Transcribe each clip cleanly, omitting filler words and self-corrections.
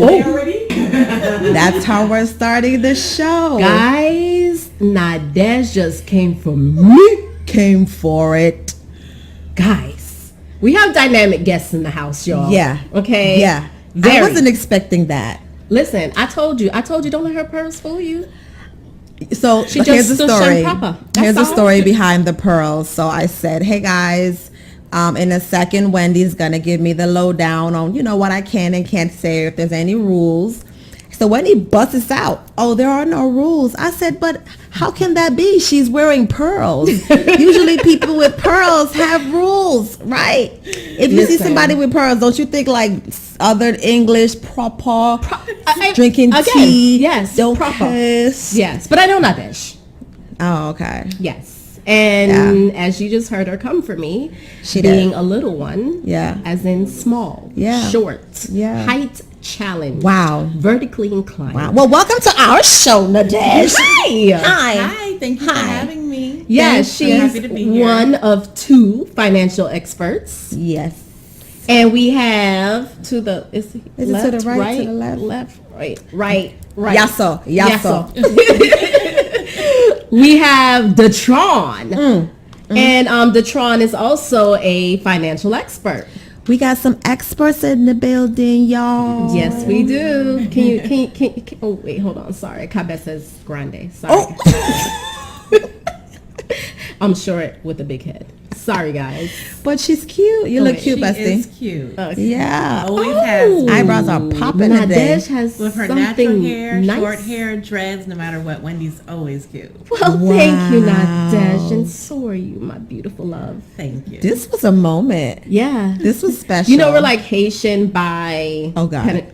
already? That's how we're starting the show. Guys, Nadege just came for me. Came for it. Guys, we have dynamic guests in the house, y'all. Yeah. Okay? Yeah. Very. I wasn't expecting that. Listen, I told you, don't let her pearls fool you. So She here's just the stood story. proper. Here's the That's all. story behind the pearls. So I said, hey guys, in a second, Wendy's gonna give me the lowdown on, what I can and can't say, if there's any rules. So Wendy busts out, oh, there are no rules. I said, but how can that be? She's wearing pearls. Usually people with pearls have rules, right? If you see somebody with pearls, don't you think like Southern English, proper, drinking tea? Yes, don't proper. piss. Yes, but I know Nadege. Oh, okay. Yes. And as you just heard her come for me, She being did. a little one, Yeah. as in small, Yeah. short, Yeah. height challenge, Wow. vertically inclined. Wow. Well, welcome to our show, Nadege. Hi. Hi, thank you for having me. Yes, I'm she's happy to be here. one of two financial experts. Yes. And we have to the Is it left, to the right, to the left? right. Yasso. We have Detrone. And Detrone is also a financial expert. We got some experts in the building, y'all. Yes, we do. Can you oh wait, hold on. Sorry. Cabet says grande. Sorry. Oh. I'm short with a big head. Sorry, guys. But she's cute. You look cute, She bestie. is cute. Okay. Yeah. Always has. Eyebrows are popping today. Nadege has With her something natural hair, nice. short hair, dreads, no matter what, Wendy's always cute. Well, thank you, Nadege, and so are you, my beautiful love. Thank you. This was a moment. Yeah. This was special. You know, we're like Haitian by... Oh, God.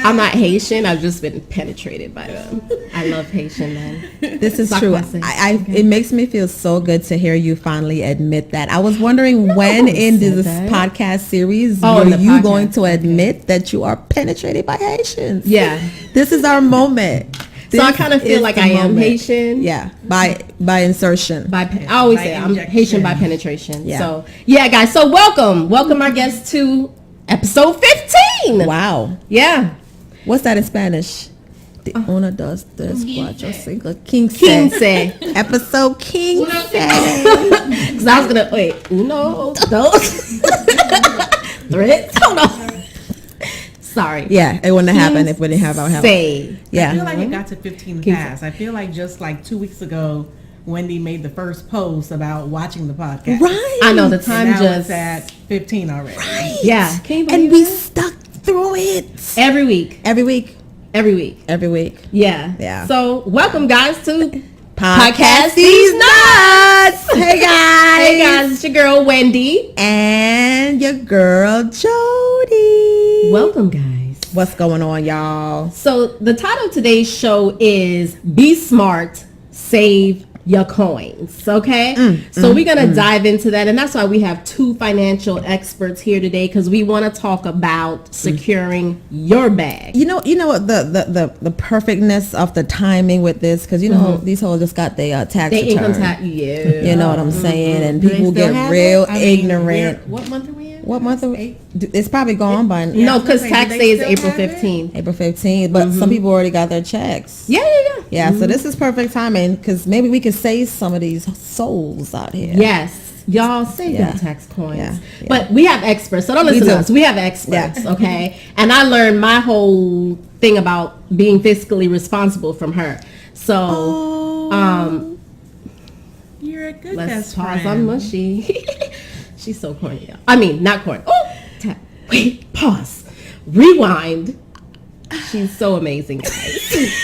I'm not Haitian. I've just been penetrated by them. I love Haitian men. This is Stop true. messing. It makes me feel so good to hear you finally admit that. I was wondering when in this podcast series Oh, in were the you podcast. going to admit that you are penetrated by Haitians? Yeah. This is our moment. So I This kind of feel is like the I am moment. Haitian. Yeah, by insertion. I always By say I'm injection. Haitian by penetration. Yeah. So yeah, guys. So welcome our guests to episode 15. Wow. Yeah. What's that in Spanish? The una, dos, tres, cuatro, cinco, quince. 15. Episode quince. Because I was gonna wait. Uno, dos, tres. Hold on. Sorry. Yeah, it wouldn't have happened if we didn't have our help. Say. I Yeah. feel like it got to 15 past. I feel like just like 2 weeks ago, Wendy made the first post about watching the podcast. Right. I know the And time now just it's at 15 already. Right. Yeah. Can you And believe we it? stuck through it. every week. Every week. Every week. Every week. Yeah. Yeah. So welcome guys to Podcast These Nuts. Hey guys. Hey guys, it's your girl Wendy. And your girl Jodie. Welcome guys. What's going on, y'all? So the title of today's show is Be Smart, Save Your Coins. Okay? So we're going to dive into that. And that's why we have two financial experts here today, because we want to talk about securing your bag. You know what the perfectness of the timing with this, because these hoes just got their tax They return. income tax, yeah. You know what I'm saying? And Do they people still get have real it? I mean, ignorant. what month are we in? What month are we? It's probably gone by No, because do tax they day is still April have it? 15th. April 15th, but some people already got their checks. Yeah. Yeah, so this is perfect timing, because maybe we could save some of these souls out here. Yes. Y'all save Yeah. them tax coins. Yeah. But we have experts, so don't We listen do. to us. We have experts, Yeah. okay? And I learned my whole thing about being fiscally responsible from her. So, You're a good let's best pause friend. on mushy. She's so corny, y'all. I mean, not corny. Oh, wait, pause. Rewind. She's so amazing, guys.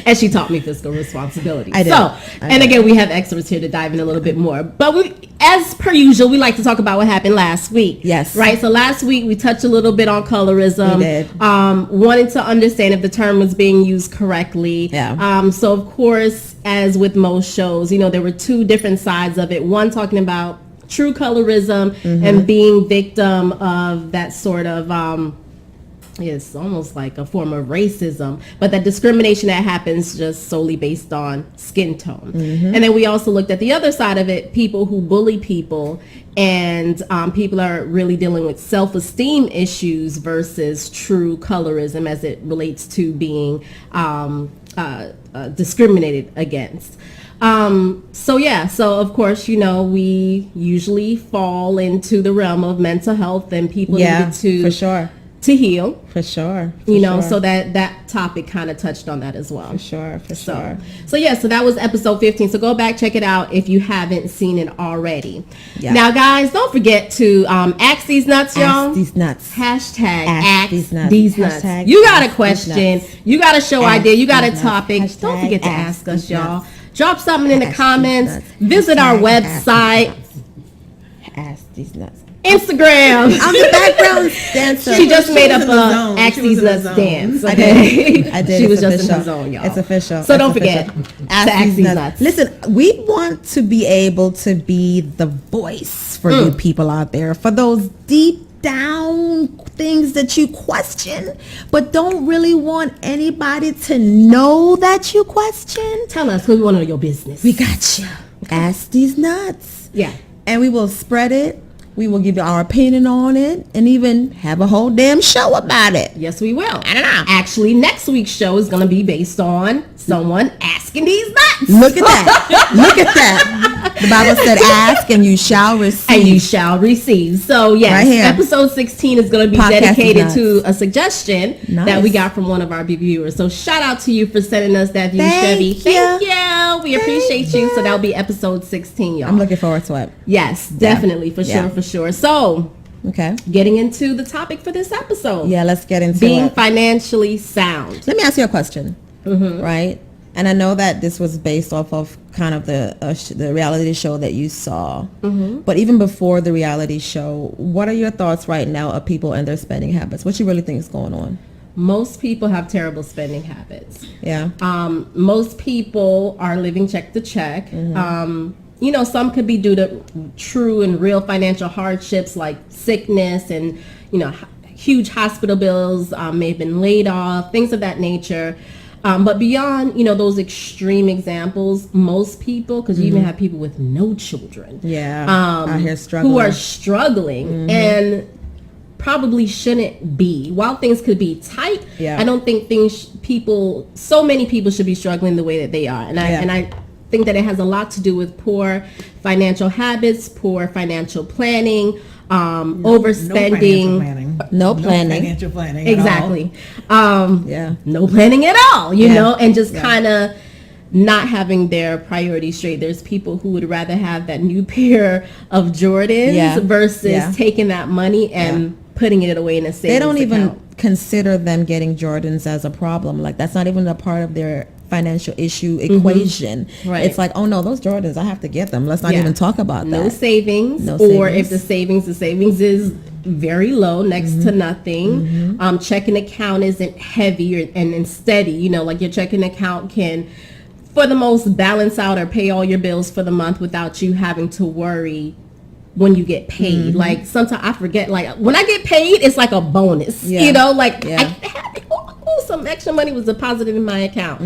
And she taught me fiscal responsibility. I did. And again, we have experts here to dive in a little bit more. But we, as per usual, we like to talk about what happened last week. Yes. Right? So last week, we touched a little bit on colorism. We did. Wanted to understand if the term was being used correctly. Yeah. So, of course, as with most shows, there were two different sides of it. One talking about true colorism and being victim of that sort of It's almost like a form of racism, but that discrimination that happens just solely based on skin tone. And then we also looked at the other side of it, people who bully people, and people are really dealing with self-esteem issues versus true colorism as it relates to being discriminated against. So of course, we usually fall into the realm of mental health, and people needed to for sure to heal, for sure, so that topic kind of touched on that as well. For sure. So that was episode 15. So go back, check it out if you haven't seen it already. Yeah. Now, guys, don't forget to ask these nuts, y'all. Ask these nuts. Hashtag Ask these these nuts. nuts. You got a Ask question, these nuts. you got a show Ask idea, you got a these topic. nuts. Don't forget to Hashtag ask us, these y'all. nuts. Drop something in the Ask comments. these nuts. Visit our Hashtag ask website, Ask these nuts. Instagram. I'm the background dancer. She just made up was in the zone. a Ask She was These in the Nuts zone. dance. I Okay? did. She It's was just official. in the zone, y'all. It's official. So It's don't official. forget to Ask These Nuts. Listen, we want to be able to be the voice for you people out there, for those deep down things that you question, but don't really want anybody to know that you question. Tell us who you want to know your business. We got you. Ask These Nuts. Yeah. And we will spread it. We will give you our opinion on it, and even have a whole damn show about it. Yes, we will. I don't know. Actually, next week's show is going to be based on someone asking these nuts. Look at that. Look at that. The Bible said, ask and you shall receive. And you shall receive. So, yes, Right here. episode 16 is going to be Podcast dedicated Nuts. to a suggestion Nice. that we got from one of our viewers. So, shout out to you for sending us that view, Thank Chevy. you. Thank you. We appreciate you. you. So, that'll be episode 16, y'all. I'm looking forward to it. Yes, definitely. For Yeah. sure, for sure. So, Okay. getting into the topic for this episode. Yeah, let's get into Being it. financially sound. Let me ask you a question, right? And I know that this was based off of kind of the reality show that you saw. But even before the reality show, what are your thoughts right now of people and their spending habits? What you really think is going on? Most people have terrible spending habits. Yeah. Most people are living check to check. Some could be due to true and real financial hardships like sickness and, huge hospital bills, may have been laid off, things of that nature. But beyond, those extreme examples, most people, because you even have people with no children. Yeah. Out here struggling. Who are struggling and probably shouldn't be. While things could be tight, Yeah. I don't think so many people should be struggling the way that they are. And I think that it has a lot to do with poor financial habits, poor financial planning, overspending. No planning. Financial planning. Exactly. Yeah. No planning at all, you Yeah. know, and just kind of not having their priorities straight. There's people who would rather have that new pair of Jordans versus taking that money and putting it away in a savings They don't even account. consider them getting Jordans as a problem. Like, that's not even a part of their financial issue equation. Right. It's like, oh no, those Jordans, I have to get them. Let's not even talk about no that. savings, No or savings. if the savings is very low, next to nothing. Checking account isn't heavy and steady. You know, like your checking account can, for the most, balance out or pay all your bills for the month without you having to worry when you get paid. Like, sometimes I forget, like when I get paid, it's like a bonus, you know, like I had some extra money was deposited in my account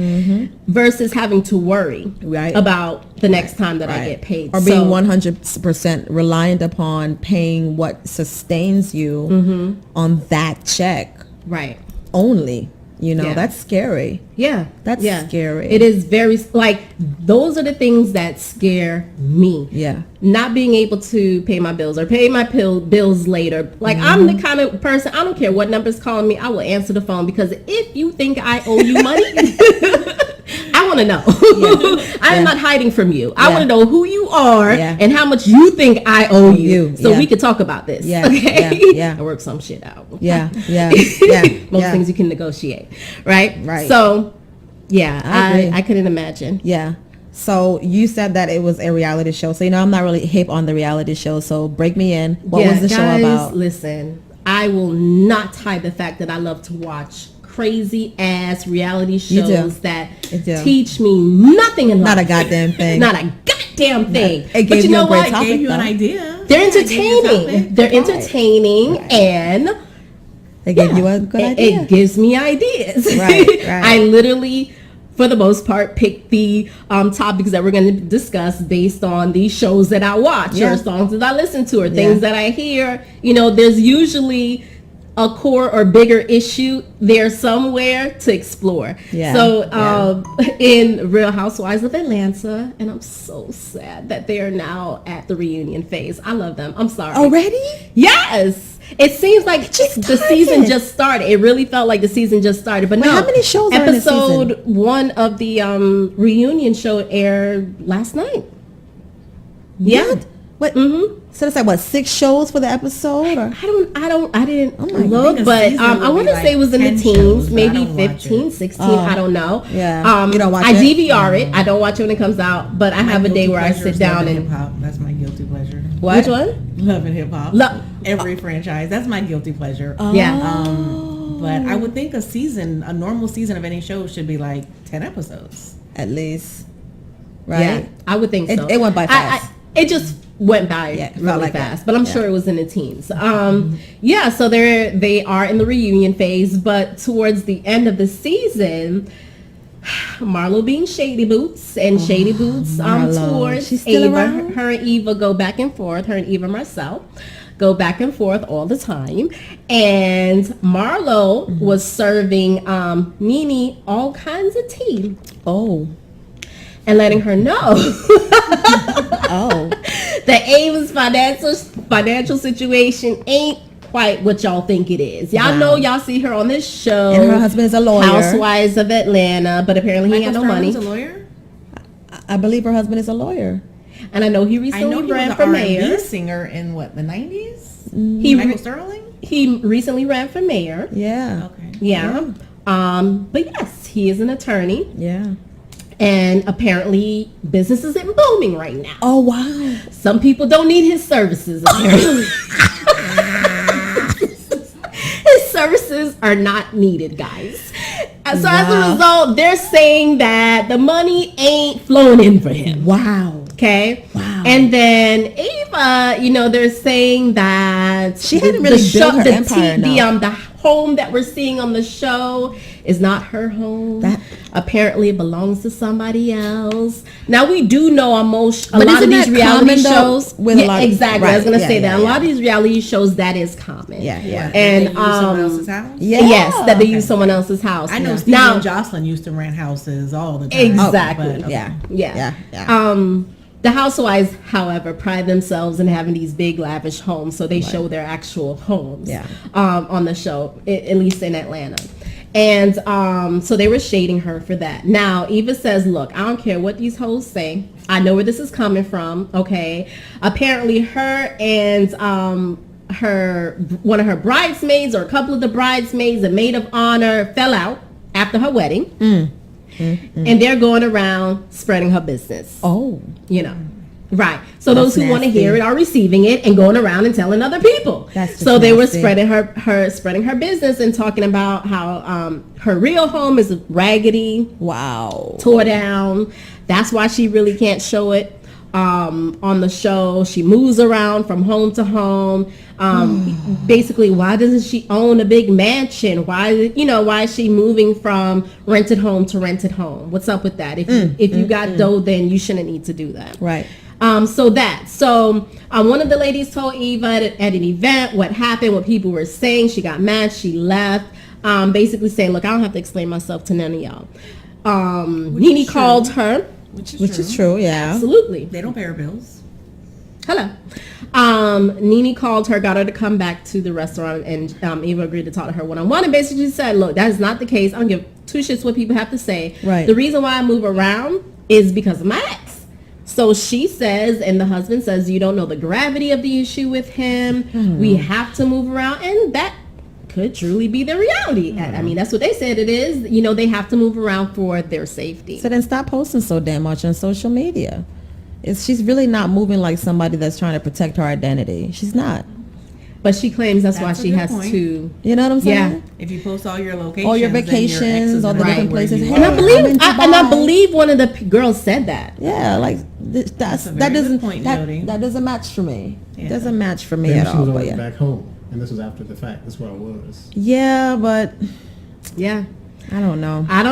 versus having to worry about the next time that I get paid. Or being 100% reliant upon paying what sustains you on that check Right. only. You know, Yeah. that's scary. Yeah. That's scary. It is very, like, those are the things that scare me. Yeah. Not being able to pay my bills or pay my bills later. Like, I'm the kind of person, I don't care what number's calling me, I will answer the phone, because if you think I owe you money, I want to know. I am not hiding from you. I want to know who you are and how much you think I owe you. So we could talk about this. Okay? Yeah. I work some shit out. Yeah. Most things you can negotiate. Right? Right. So, yeah, I agree. I couldn't imagine. Yeah. So you said that it was a reality show. So, you know, I'm not really hip on the reality show. So break me in. What was the show about? Listen, I will not hide the fact that I love to watch crazy ass reality shows that teach me nothing in life. Not a goddamn thing. Not a goddamn thing. It gave but you know a great what? topic, Gave you an though. idea. They're entertaining. They're entertaining, and They gave you a good idea. It gives me ideas. Right. I literally, for the most part, pick the topics that we're going to discuss based on these shows that I watch or songs that I listen to or things that I hear. You know, there's usually a core or bigger issue there somewhere to explore. So in Real Housewives of Atlanta, and I'm so sad that they are now at the reunion phase. I love them. I'm sorry. Already? Yes. It seems like the season just started. It really felt like the season just started. But no, how many shows are in the season? Episode 1 of the reunion show aired last night. Yeah. What? So it's like what, 6 shows for the episode? Or? I didn't look, but I want to say it was in the teens, shows, maybe 15, 16. I don't know. Yeah. You don't watch I it? DVR it. I don't watch it when it comes out, but I have a day where I sit down and. Hip-hop. That's my guilty pleasure. What? Which one? Love and hip hop. Every franchise. That's my guilty pleasure. Yeah. But I would think a normal season of any show should be like 10 episodes. At least. Right? Yeah, I would think so. It went by fast. It just went by really fast, but I'm sure it was in the teens. So they are in the reunion phase, but towards the end of the season, Marlo being Shady Boots and Shady Boots towards She's still Eva. around? Her and Eva go back and forth. Her and Eva Marcille go back and forth all the time. And Marlo was serving Nene all kinds of tea. Oh. And letting her know that Ava's financial situation ain't quite what y'all think it is. Y'all know y'all see her on this show. And her husband is a lawyer. Housewives of Atlanta, but apparently he ain't got no money. Michael Sterling's a lawyer? I believe her husband is a lawyer. And I know he recently ran for mayor. R&B singer in what, the 90s? Michael Sterling? He recently ran for mayor. Yeah. Okay. Yeah. But yes, he is an attorney. Yeah. And apparently business isn't booming right now. Oh, wow. Some people don't need his services, apparently. His services are not needed, guys. So as a result, they're saying that the money ain't flowing in for him. Wow. Okay. Wow. And then Ava, they're saying that she hadn't really built her empire. The home that we're seeing on the show is not her home. That apparently it belongs to somebody else. Now we do know a lot of these reality shows. Exactly. I was gonna say that a lot of these reality shows that is common. Yeah. And they use someone else's house. Yes, that they use someone else's house. I know Steve and Jocelyn used to rent houses all the time. Exactly. Yeah. The housewives, however, pride themselves in having these big lavish homes, so they show their actual homes on the show, at least in Atlanta. And so they were shading her for that. Now, Eva says, look, I don't care what these hoes say. I know where this is coming from, okay? Apparently her and one of her bridesmaids or a couple of the bridesmaids, a maid of honor, fell out after her wedding. And they're going around spreading her business. Right. So those who want to hear it are receiving it and going around and telling other people. So they were spreading her business and talking about how her real home is raggedy. Wow. Tore down. That's why she really can't show it on the show. She moves around from home to home. Basically, why doesn't she own a big mansion? Why is she moving from rented home to rented home? What's up with that? If you got dough, then you shouldn't need to do that. Right. So one of the ladies told Eva at an event what happened, what people were saying. She got mad. She left. Basically saying, look, I don't have to explain myself to none of y'all. Nene called her. Which is true, yeah. Absolutely. They don't pay her bills. Hello. Nene called her, got her to come back to the restaurant, and Eva agreed to talk to her one-on-one and basically said, look, that is not the case. I don't give two shits what people have to say. Right. The reason why I move around is because of my ex. So she says, and the husband says, you don't know the gravity of the issue with him. We have to move around, and that could truly be the reality. I mean, that's what they said it is. They have to move around for their safety. So then stop posting so damn much on social media. She's really not moving like somebody that's trying to protect her identity. She's not. But she claims that's why she has to. You know what I'm saying? Yeah. If you post all your locations, all your vacations, all the different places. Hey, and I believe one of the girls said that. Yeah, like that doesn't point, Jodie. that doesn't match for me. Yeah. Doesn't match for me Maybe at she was all. on back home. And this was after the fact. That's where I was. Yeah, but Yeah. I don't know. I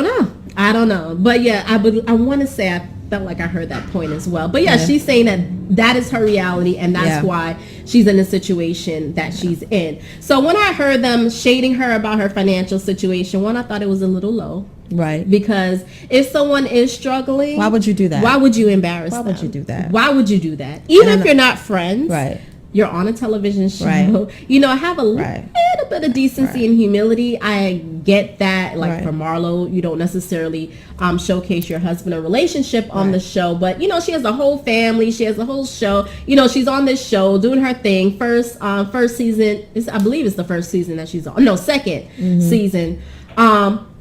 don't know. But yeah, I want to say I felt like I heard that point as well. But yeah, she's saying that is her reality, and that's why she's in the situation that she's in. So when I heard them shading her about her financial situation, I thought it was a little low. Right. Because if someone is struggling, Why would you do that? Why would you embarrass them? Why would you do that? Why would you do that? Even if you're not friends. Right. You're on a television show. Right. You know, have a little bit of decency and humility. I get that. Like for Marlo, you don't necessarily showcase your husband or relationship on the show. But, you know, she has a whole family. She has a whole show. You know, she's on this show doing her thing. First season, I believe it's the first season that she's on. No, second season.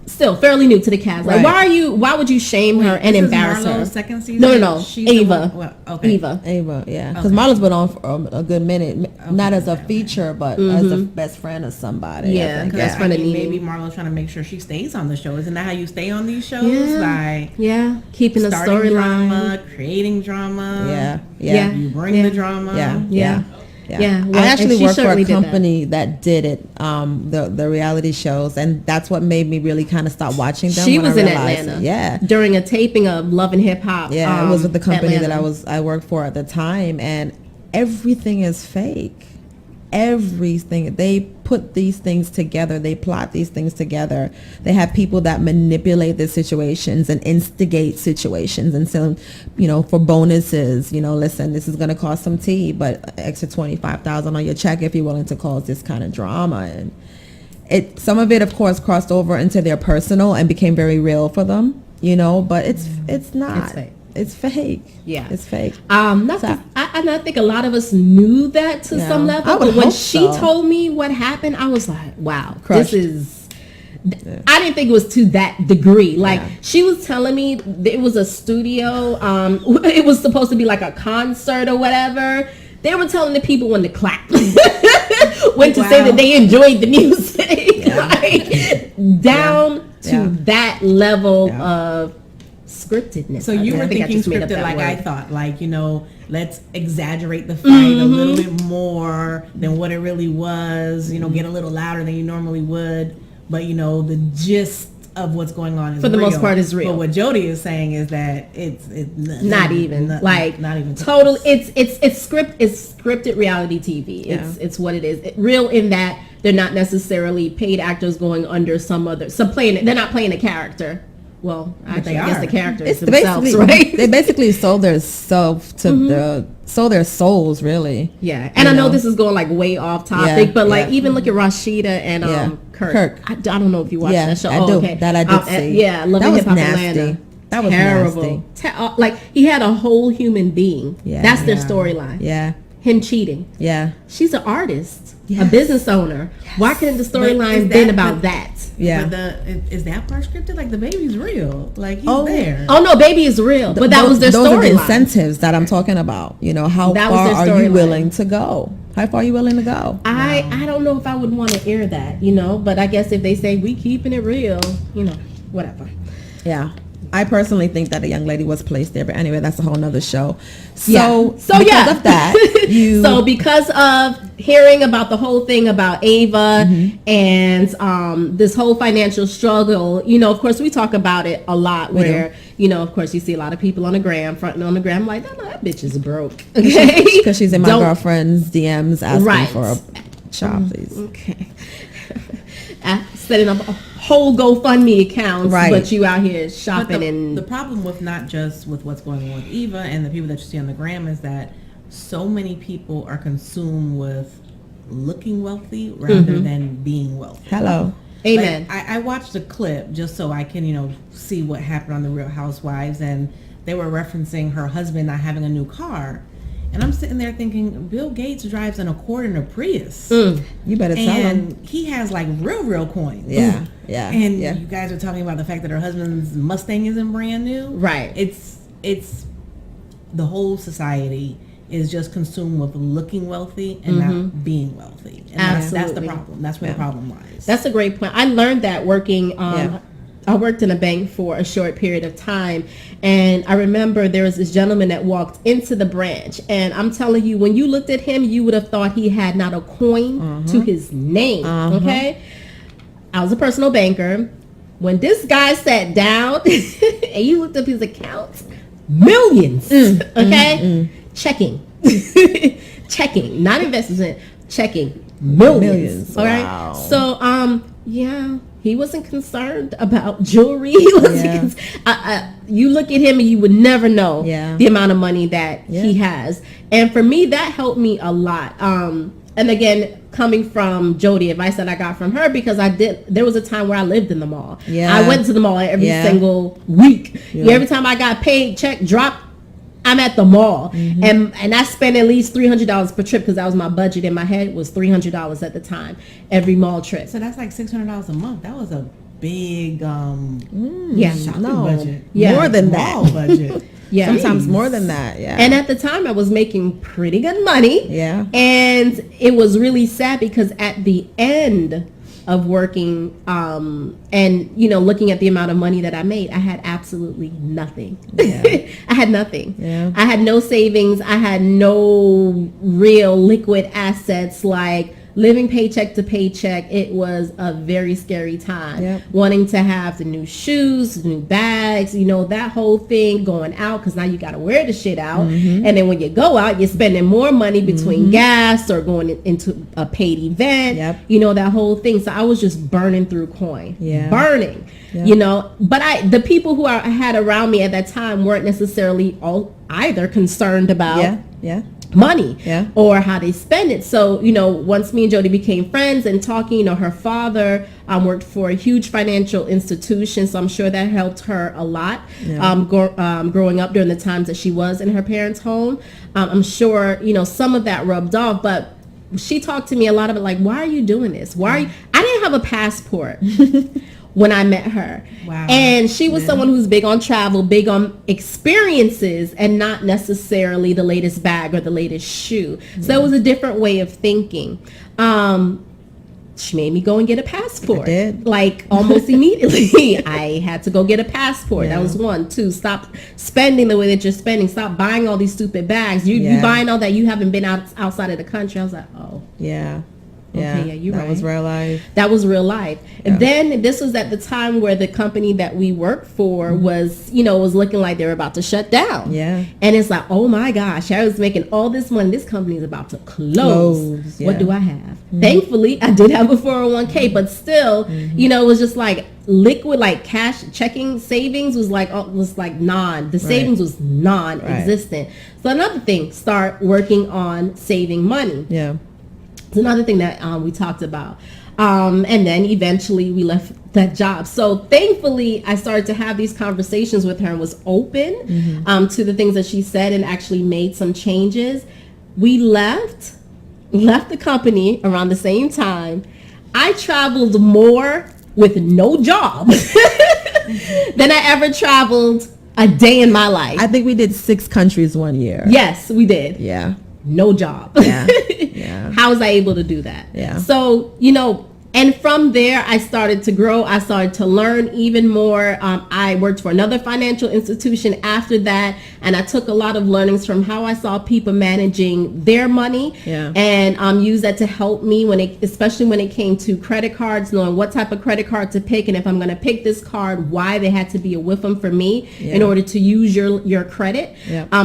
Still fairly new to the cast. Like, why would you shame her and embarrass her? Second season? No. Eva. Eva, yeah. Because Marlo's been on for a good minute. Not as a feature, but as a best friend of somebody. Yeah, best friend of Nene. Maybe Marlo's trying to make sure she stays on the show. Isn't that how you stay on these shows? By keeping the storyline. Drama, creating drama. Yeah. You bring the drama. Yeah. Well, I actually worked for a did company that did it, the reality shows, and that's what made me really kind of stop watching them. She was in Atlanta, during a taping of Love and Hip Hop. Yeah, it was with the company Atlanta. that I worked for at the time, and everything is fake. Everything. They put these things together. They plot these things together. They have people that manipulate the situations and instigate situations and sell, you know, for bonuses. You know, listen, this is going to cost some tea, but extra $25,000 on your check if you're willing to cause this kind of drama. And some of it, of course, crossed over into their personal and became very real for them. You know, but it's not. It's fake. It's fake. Yeah, it's fake. I think a lot of us knew that to some level, but when she told me what happened, I was like, "Wow, crushed. This is." I didn't think it was to that degree. Like she was telling me it was a studio. It was supposed to be like a concert or whatever. They were telling the people when to clap, when to say that they enjoyed the music, like down to that level of scriptedness. So you were thinking scripted like I thought, like, you know, let's exaggerate the fight a little bit more than what it really was, you know, get a little louder than you normally would, but you know, the gist of what's going on is for the real. most part is real. But what Jodie is saying is that it's not even total. It's scripted reality TV. It's what it is. Real in that they're not necessarily paid actors going under they're not playing a character. Well, actually, I guess the characters themselves, right? They basically sold their self to sold their souls, really. Yeah, and I know this is going like way off topic, but like even look at Rashida and Kirk. I don't know if you watched that show. I do. Okay. That I did see. Yeah, Love and Hip Hop Atlanta. That was terrible. Like he had a whole human being. Yeah, that's their storyline. Yeah, him cheating. Yeah, she's an artist, a business owner. Yes. Why couldn't the storyline been about that? Yeah, but is that part scripted? Like the baby's real, like he's there. Oh no, baby is real, but that was their storyline. Those are the incentives that I'm talking about. You know, how far are you willing to go? How far are you willing to go? I don't know if I would want to air that, you know, but I guess if they say we keeping it real, you know, whatever. Yeah. I personally think that a young lady was placed there, but anyway, that's a whole nother show. So because of that, so because of hearing about the whole thing about Eva and this whole financial struggle, you know, of course we talk about it a lot. Where you know, of course, you see a lot of people on the gram, fronting on the gram, like, no, that bitch is broke, okay? Because she's in my girlfriend's DMs asking for a shop, please. Okay. Setting up a whole GoFundMe account, but you out here shopping. And the problem with not just with what's going on with Eva and the people that you see on the gram is that so many people are consumed with looking wealthy rather than being wealthy. Hello. Amen. Like, I watched a clip just so I can, you know, see what happened on the Real Housewives, and they were referencing her husband not having a new car. And I'm sitting there thinking, Bill Gates drives an Accord and a Prius. You better tell him. And he has like real coins. Yeah. And you guys are talking about the fact that her husband's Mustang isn't brand new. Right. It's the whole society is just consumed with looking wealthy and not being wealthy. And that's the problem. That's where the problem lies. That's a great point. I learned that working I worked in a bank for a short period of time, and I remember there was this gentleman that walked into the branch, and I'm telling you, when you looked at him, you would have thought he had not a coin to his name. Okay, I was a personal banker. When this guy sat down and you looked up his accounts, millions. Okay, checking, checking, not investment, checking. Millions. All right. Wow. So, yeah, he wasn't concerned about jewelry. He wasn't you look at him and you would never know the amount of money that he has. And for me, that helped me a lot. And again, coming from Jodie, advice that I got from her, because there was a time where I lived in the mall. Yeah. I went to the mall every single week. Yeah. Every time I got paid, check, dropped, I'm at the mall, and I spent at least $300 per trip, because that was my budget in my head, was $300 at the time, every mall trip. So that's like $600 a month. That was a big shopping budget. Yeah, more than that budget. Yeah, sometimes more than that. Yeah, and at the time I was making pretty good money. Yeah, and it was really sad, because at the end of working and looking at the amount of money that I made, I had absolutely nothing. I had nothing. I had no savings. I had no real liquid assets, like living paycheck to paycheck. It was a very scary time. Wanting to have the new shoes, new bags, that whole thing, going out, because now you got to wear the shit out. And then when you go out, you're spending more money between gas or going into a paid event, that whole thing. So I was just burning through coin, burning, but the people who I had around me at that time weren't necessarily either concerned about money or how they spend it. So once me and Jodie became friends and talking, her father worked for a huge financial institution, so I'm sure that helped her a lot. Growing up during the times that she was in her parents' home, I'm sure some of that rubbed off. But she talked to me a lot about, like, why are you doing this? I didn't have a passport when I met her. Wow. And she was someone who's big on travel, big on experiences, and not necessarily the latest bag or the latest shoe. So it was a different way of thinking. She made me go and get a passport. I did. Like, almost immediately. I had to go get a passport. That was one. Two, stop spending the way that you're spending. Stop buying all these stupid bags. You buying all that, you haven't been outside of the country. I was like, oh. Yeah. Okay, you're right. That was real life. That was real life. Yeah. And then this was at the time where the company that we worked for was looking like they were about to shut down. Yeah. And it's like, oh my gosh, I was making all this money. This company is about to close. What do I have? Thankfully, I did have a 401k, but still, it was just like liquid, like cash checking savings was like the savings was non-existent. So another thing, start working on saving money. Yeah. It's another thing that we talked about. And then eventually we left that job. So thankfully, I started to have these conversations with her and was open to the things that she said, and actually made some changes. We left the company around the same time. I traveled more with no job than I ever traveled a day in my life. I think we did 6 countries one year. Yes, we did. Yeah. No job. Yeah. Yeah. How was I able to do that? Yeah. So, and from there, I started to grow. I started to learn even more. I worked for another financial institution after that, and I took a lot of learnings from how I saw people managing their money, and used that to help me especially when it came to credit cards, knowing what type of credit card to pick, and if I'm going to pick this card, why they had to be a WIFM for me in order to use your credit.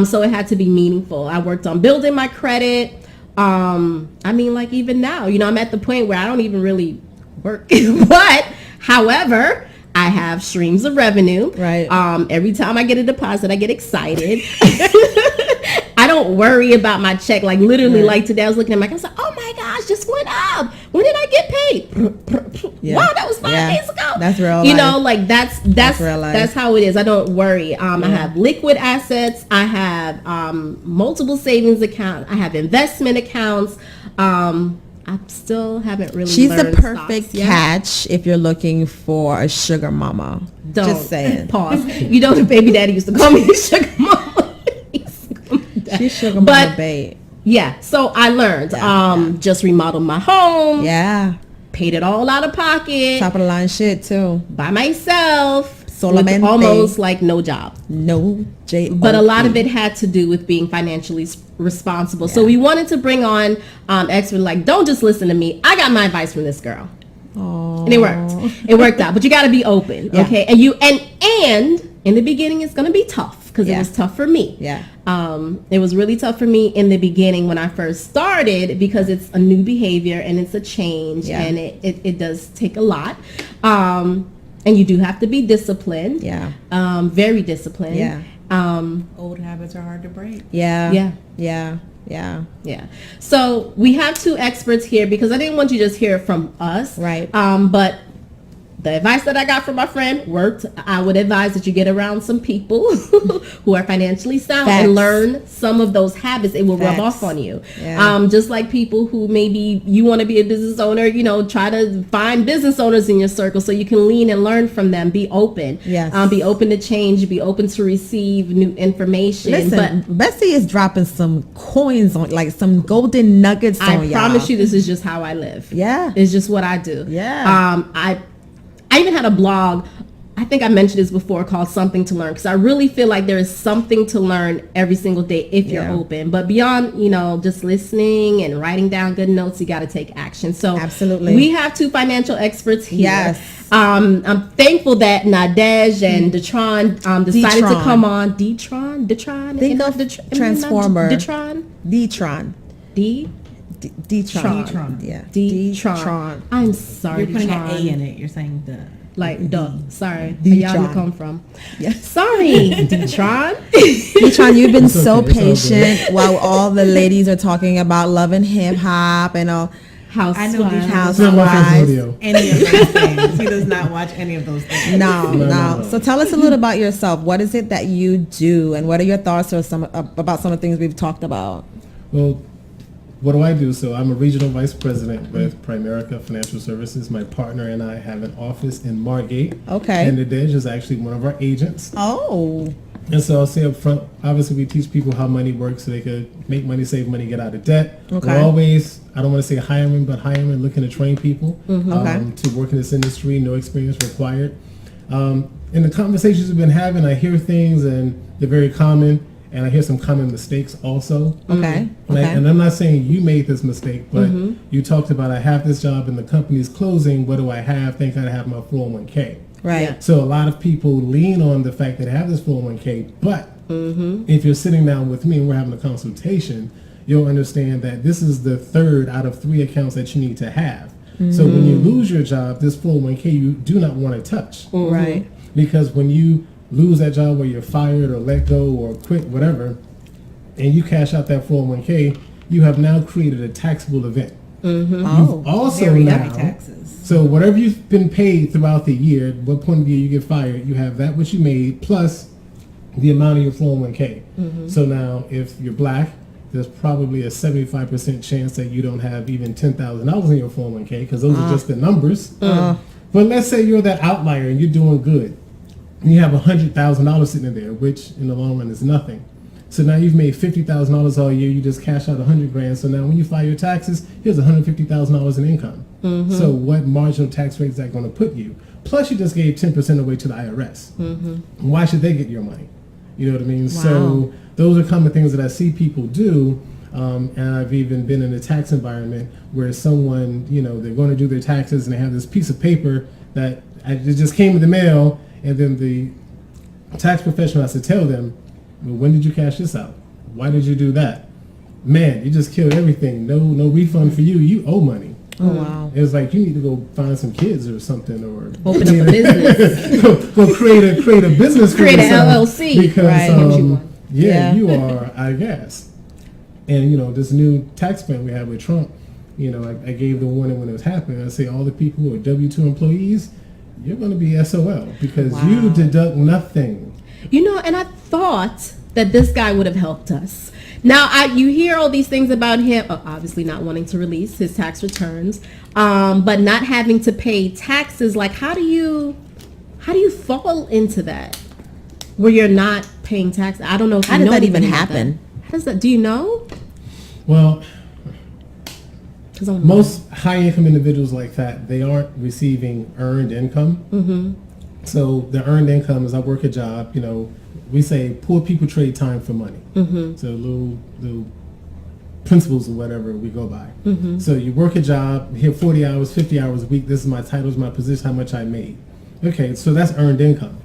So it had to be meaningful. I worked on building my credit. Like even now, I'm at the point where I don't even really work, but however, I have streams of revenue. Right. Every time I get a deposit, I get excited. I don't worry about my check. Like literally, like today I was looking at my account, I was like, oh my gosh, just went up. When did I get paid? Wow, that was 5 days ago. That's real life. That's real life. That's how it is. I don't worry. I have liquid assets. I have multiple savings accounts. I have investment accounts. I still haven't really She's learned the perfect catch if you're looking for a sugar mama. Just saying. Pause. The baby daddy used to call me sugar mama. She's sugar mama bait. Yeah, so I learned just remodel my home. paid it all out of pocket Top of the line shit too. by myself. Solamente. With almost like no job. No J. But a lot of it had to do with being financially responsible. So we wanted to bring on experts like, don't just listen to me. I got my advice from this girl. Aww. And it worked. It worked out. But you got to be open, okay? And in the beginning, it's going to be tough because it was tough for me. Yeah. It was really tough for me in the beginning when I first started because it's a new behavior and it's a change and it does take a lot. And you do have to be disciplined. Yeah. Very disciplined. Yeah. Old habits are hard to break. Yeah. Yeah. Yeah. Yeah. Yeah. So we have two experts here because I didn't want you to just hear it from us. Right. But the advice that I got from my friend worked. I would advise that you get around some people who are financially sound and learn some of those habits. It will rub off on you. Yeah. Just like people who maybe you want to be a business owner, try to find business owners in your circle so you can lean and learn from them. Be open. Yes. Be open to change. Be open to receive new information. Listen, Bessie is dropping some coins on, like some golden nuggets on y'all. I promise you this is just how I live. Yeah. It's just what I do. Yeah. I even had a blog, I think I mentioned this before, called Something to Learn, because I really feel like there is something to learn every single day if you're open. But beyond, just listening and writing down good notes, you got to take action. So absolutely, we have two financial experts here. Yes. I'm thankful that Nadege and Detrone decided to come on. Detrone? Think of Transformer. Detrone? Detrone. Detrone. Yeah. Detrone. I'm sorry. You're putting an A in it. You're saying the. Like, duh. Sorry. Detrone. Y'all come from. Yes. Sorry, Detrone. Detrone, you've been so patient while all the ladies are talking about love and hip hop and all. I know Housewives. Any of those things. He does not watch any of those things. No. So tell us a little about yourself. What is it that you do, and what are your thoughts about some of the things we've talked about? Well, what do I do? So I'm a regional vice president with Primerica Financial Services. My partner and I have an office in Margate. Okay. And Nadege is actually one of our agents. Oh. And so I'll say up front, obviously we teach people how money works so they could make money, save money, get out of debt. Okay. We're always, I don't want to say hiring, but looking to train people to work in this industry, no experience required. In the conversations we've been having, I hear things and they're very common. And I hear some common mistakes also. Okay. And I'm not saying you made this mistake, but you talked about I have this job and the company's closing. What do I have? Thank God I have my 401k. Right. Yeah. So a lot of people lean on the fact that I have this 401k, but if you're sitting down with me and we're having a consultation, you'll understand that this is the third out of 3 accounts that you need to have. So when you lose your job, this 401k you do not want to touch. Right. Because when you lose that job where you're fired or let go or quit, whatever, and you cash out that 401k, you have now created a taxable event. You've also very now, high taxes. So whatever you've been paid throughout the year, at what point of the year you get fired, you have that what you made plus the amount of your 401k. So now if you're black, there's probably a 75% chance that you don't have even $10,000 in your 401k because those are just the numbers. But let's say you're that outlier and you're doing good. You have $100,000 sitting in there, which in the long run is nothing. So now you've made $50,000 all year. You just cash out $100,000. So now when you file your taxes, here's $150,000 in income. So what marginal tax rate is that going to put you? Plus, you just gave 10% away to the IRS. Why should they get your money? You know what I mean? Wow. So those are common things that I see people do. And I've even been in a tax environment where someone, they're going to do their taxes and they have this piece of paper that it just came in the mail. And then the tax professional has to tell them, well, when did you cash this out? Why did you do that? Man, you just killed everything. No refund for you. You owe money. Oh, wow. It was like, you need to go find some kids or something, or open up a business. go create a business. Create an LLC. Because, you are, I guess. And, this new tax plan we have with Trump, I gave the warning when it was happening. I say all the people who are W-2 employees, you're going to be SOL because you deduct nothing. And I thought that this guy would have helped us. Now, you hear all these things about him, obviously not wanting to release his tax returns, but not having to pay taxes. Like, how do you fall into that where you're not paying taxes? I don't know. How did that even happen? How does that? Do you know? Well, most high income individuals like that, they aren't receiving earned income. Mm-hmm. So the earned income is I work a job, we say poor people trade time for money. Mm-hmm. So little principles or whatever we go by. Mm-hmm. So you work a job, here 40 hours, 50 hours a week, this is my title, this is my position, how much I made. Okay, so that's earned income.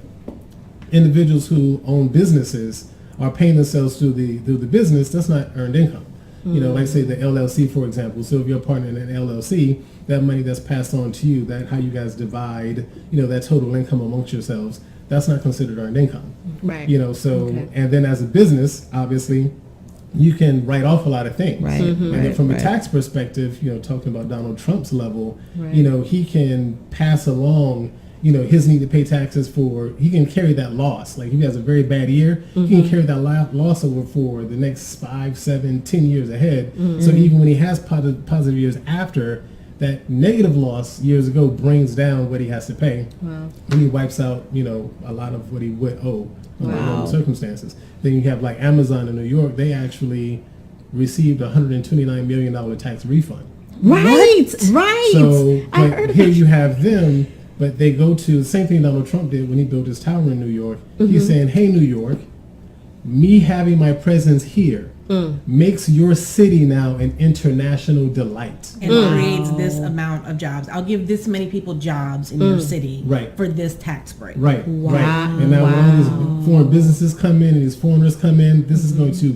Individuals who own businesses are paying themselves through the business, that's not earned income. Mm-hmm. Like say the LLC, for example. So if you're a partner in an LLC, that money that's passed on to you, that how you guys divide, that total income amongst yourselves, that's not considered earned income. Right. And then as a business, obviously, you can write off a lot of things. Right. Mm-hmm. And then from a tax perspective, talking about Donald Trump's level, he can pass along, his need to pay taxes he can carry that loss. Like if he has a very bad year, he can carry that loss over for the next 5, 7, 10 years ahead. Mm-hmm. So even when he has positive years after, that negative loss years ago brings down what he has to pay. Wow. And he wipes out, a lot of what he would owe under normal circumstances. Then you have like Amazon in New York, they actually received a $129 million tax refund. Right. So but here you have them, but they go to the same thing Donald Trump did when he built his tower in New York. Mm-hmm. He's saying, hey, New York, me having my presence here makes your city now an international delight. And creates this amount of jobs. I'll give this many people jobs in your city for this tax break. Right, right. And now when all these foreign businesses come in and these foreigners come in, this is going to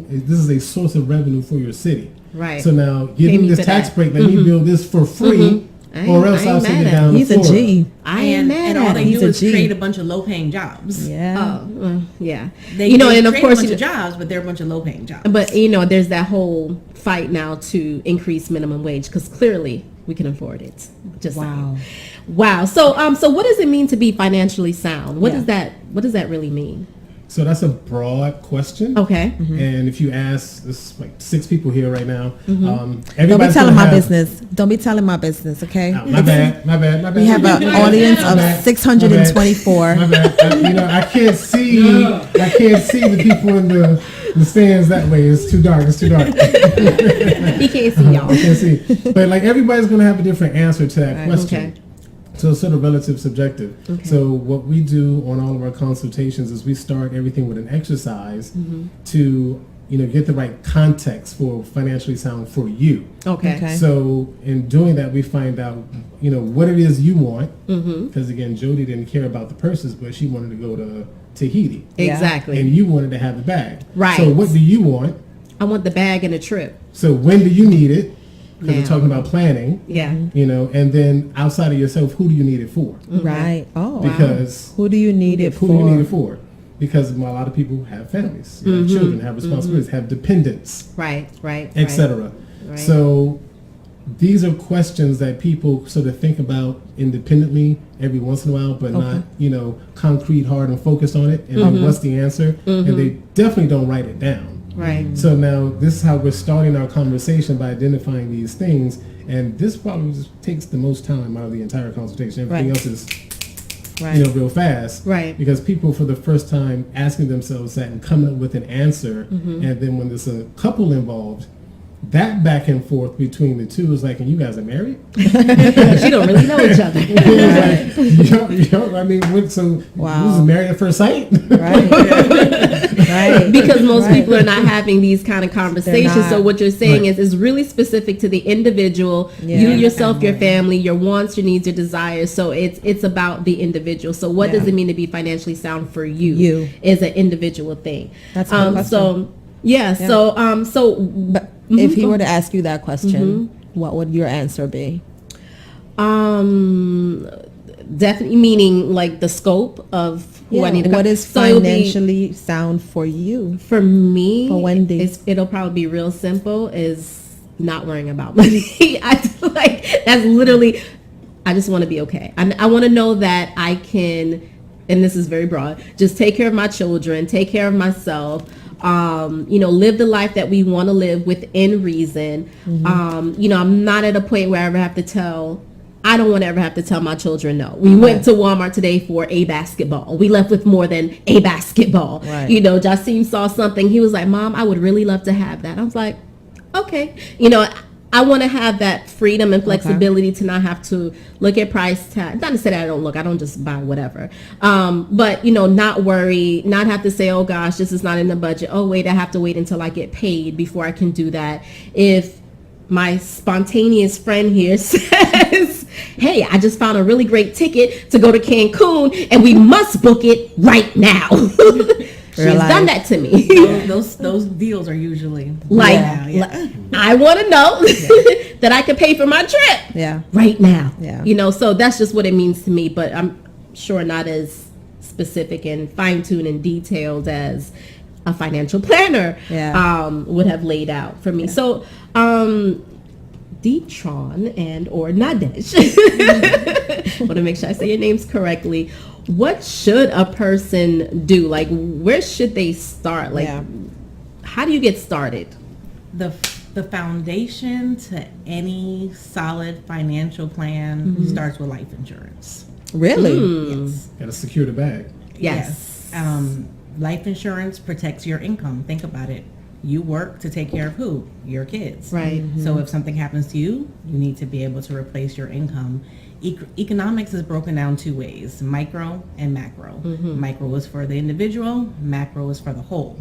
this is a source of revenue for your city. Right. So now give me this tax break, let me build this for free. Or else I'll send it down He's to Florida. a G. And all they do is create a bunch of low-paying jobs. Yeah. They and of course, a bunch of jobs, but they're a bunch of low-paying jobs. But there's that whole fight now to increase minimum wage because clearly we can afford it. Just wow. So what does it mean to be financially sound? What does that really mean? So that's a broad question. Okay. Mm-hmm. And if you ask, this is like 6 people here right now. Don't be telling my business. Don't be telling my business, okay? Oh, my bad. We have an audience of 624. My bad. I can't see the people in the stands that way. It's too dark. He can't see y'all. I can't see. But like everybody's going to have a different answer to that question. Okay. So it's sort of relative subjective. Okay. So what we do on all of our consultations is we start everything with an exercise to get the right context for financially sound for you. Okay. So in doing that, we find out what it is you want. Because again, Jodie didn't care about the purses, but she wanted to go to Tahiti. Exactly. And you wanted to have the bag. Right. So what do you want? I want the bag and a trip. So when do you need it? Because we're talking about planning. Yeah. And then outside of yourself, who do you need it for? Right. Oh, because who do you need it for? Who do you need it for? Because a lot of people have families, have children, have responsibilities, have dependents. Right. Etc. Right. So these are questions that people sort of think about independently every once in a while, but not, concrete, hard, and focused on it. And what's the answer? And they definitely don't write it down. Right. So now this is how we're starting our conversation by identifying these things, and this probably just takes the most time out of the entire consultation. Everything else is, real fast. Right. Because people, for the first time, asking themselves that and coming up with an answer, and then when there's a couple involved, that back and forth between the two is like, and you guys are married? She don't really know each other. Was it married at first sight? Right. Because most people are not having these kind of conversations. So what you're saying is really specific to the individual, you yourself, your family, your wants, your needs, your desires. So it's about the individual. So what does it mean to be financially sound for you? You is an individual thing. That's a good question. But if he were to ask you that question, what would your answer be? Definitely meaning like the scope of who I need to what is financially sound for you? For me, for Wendy, it'll probably be real simple. Is not worrying about money. I feel like that's literally. I just want to be okay. I want to know that I can, and this is very broad. Just take care of my children, take care of myself. Live the life that we want to live within reason. I'm not at a point where I don't want to ever have to tell my children no. We went to Walmart today for a basketball. We left with more than a basketball. Right. Jasim saw something. He was like, Mom, I would really love to have that. I was like, okay. I want to have that freedom and flexibility to not have to look at price tag. Not to say that I don't just buy whatever. But, not worry, not have to say, oh gosh, this is not in the budget. Oh, wait, I have to wait until I get paid before I can do that. If my spontaneous friend here says, hey, I just found a really great ticket to go to Cancun and we must book it right now. She's done that to me. Those deals are usually like I want to know that I can pay for my trip right now. So that's just what it means to me, but I'm sure not as specific and fine-tuned and detailed as a financial planner would have laid out for me. So Detrone and or Nadege, want to make sure I say your names correctly. What should a person do? Like, where should they start? Like, how do you get started? The foundation to any solid financial plan starts with life insurance. Really? Yes. Gotta secure the bag. Yes. Life insurance protects your income. Think about it. You work to take care of who? Your kids. Right. So if something happens to you, you need to be able to replace your income. Economics is broken down two ways, micro and macro. Micro is for the individual, macro is for the whole.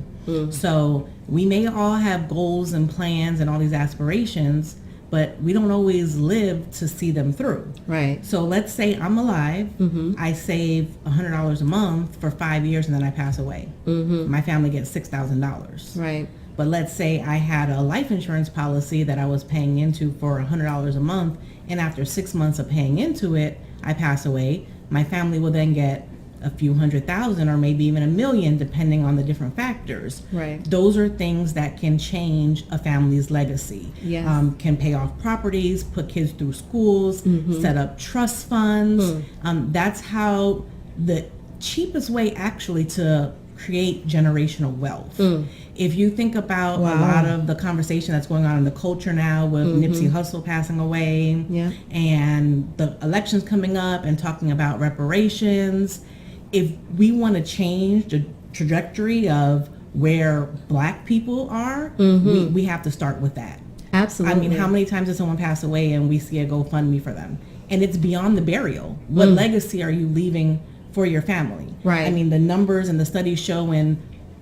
So we may all have goals and plans and all these aspirations, but we don't always live to see them through. Right. So let's say I'm alive, I save $100 a month for 5 years and then I pass away. My family gets $6,000. Right. But let's say I had a life insurance policy that I was paying into for $100 a month, and after 6 months of paying into it, I pass away. My family will then get a few $100,000 or maybe even $1 million, depending on the different factors. Right. Those are things that can change a family's legacy. Yes. Can pay off properties, put kids through schools, set up trust funds. That's how the cheapest way actually to create generational wealth. If you think about a lot of the conversation that's going on in the culture now with Nipsey Hussle passing away and the elections coming up and talking about reparations, if we want to change the trajectory of where Black people are, we have to start with that. Absolutely. I mean, how many times does someone pass away and we see a GoFundMe for them? And it's beyond the burial. What legacy are you leaving for your family? Right. I mean, the numbers and the studies show in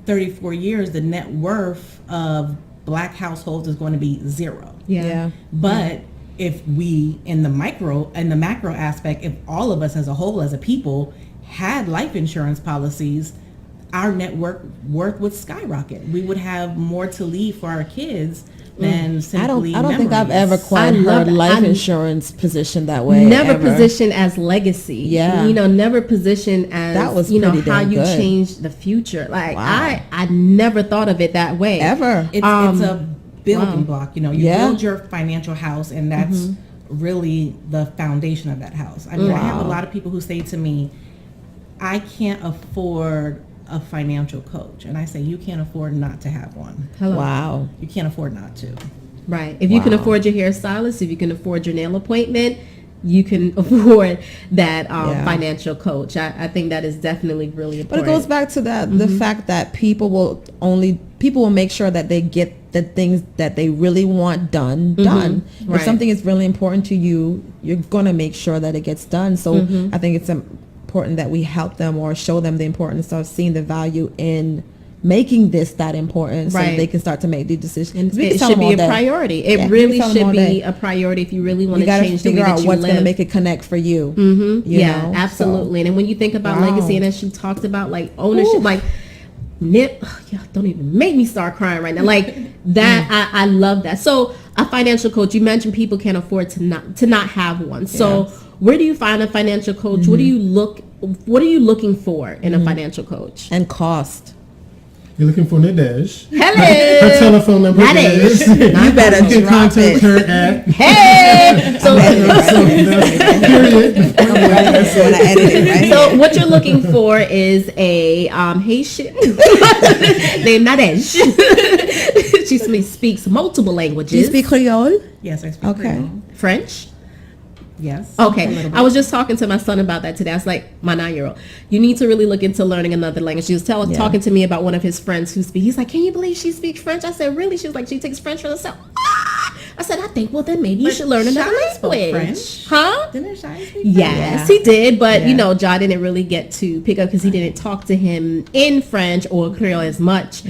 34 years, the net worth of Black households is going to be zero. But if we, in the macro aspect, if all of us as a whole, as a people, had life insurance policies, our net worth would skyrocket. We would have more to leave for our kids than simply I don't think I've memories. ever quite heard life insurance positioned that way. Never positioned as legacy. Yeah. Never positioned as that was how you good. change the future. Like I never thought of it that way. Ever. It's a building block. You build your financial house, and that's really the foundation of that house. I mean, I have a lot of people who say to me, I can't afford a financial coach. And I say, you can't afford not to have one. Hello. Wow. You can't afford not to. Right. If you can afford your hairstylist, if you can afford your nail appointment, you can afford that financial coach. I think that is definitely really important. But it goes back to that the fact that people will make sure that they get the things that they really want done. Right. If something is really important to you, you're going to make sure that it gets done. So I think it's important that we help them or show them the importance of seeing the value in making this that important, so that they can start to make the decisions. It should be a priority. It really should be a priority if you really want to change the way that you live. You got to figure out what's going to make it connect for you. You know? Absolutely. And then when you think about legacy, and as she talked about like ownership, like don't even make me start crying right now. Like that, I love that. So a financial coach, you mentioned people can't afford to not have one. So where do you find a financial coach? What are you looking for in a financial coach? And cost. You're looking for Nadege. Hello. Her telephone number is. You better you can drop contact it. her at. Hey. So what you're looking for is a Haitian named Nadege. She speaks multiple languages. Do you speak Creole? Yes, I speak Creole. French? Yes. Okay. I was just talking to my son about that today. I was like, my 9-year-old, you need to really look into learning another language. She was talking to me about one of his friends who speaks. He's like, can you believe she speaks French? I said, really? She was like, she takes French for herself. I said, I think, well, then maybe you should learn another Shai spoke language. French. Huh? Didn't Shai speak Yes, French? he did, but Yeah. you know, Ja didn't really get to pick up because he didn't talk to him in French or Creole as much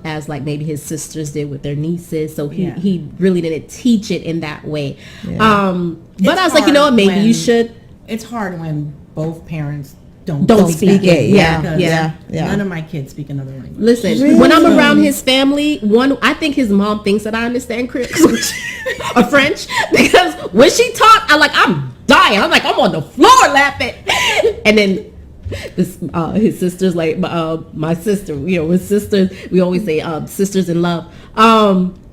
as like maybe his sisters did with their nieces. So he really didn't teach it in that way. But I was like, you know what, maybe you should. It's hard when both parents don't speak it. Yeah. None of my kids speak another language. Listen, when I'm around his family, I think his mom thinks that I understand Creole or French, because when she talk, I'm dying. I'm on the floor laughing. And then his sisters, like my sister, we're sisters. We always say sisters in love.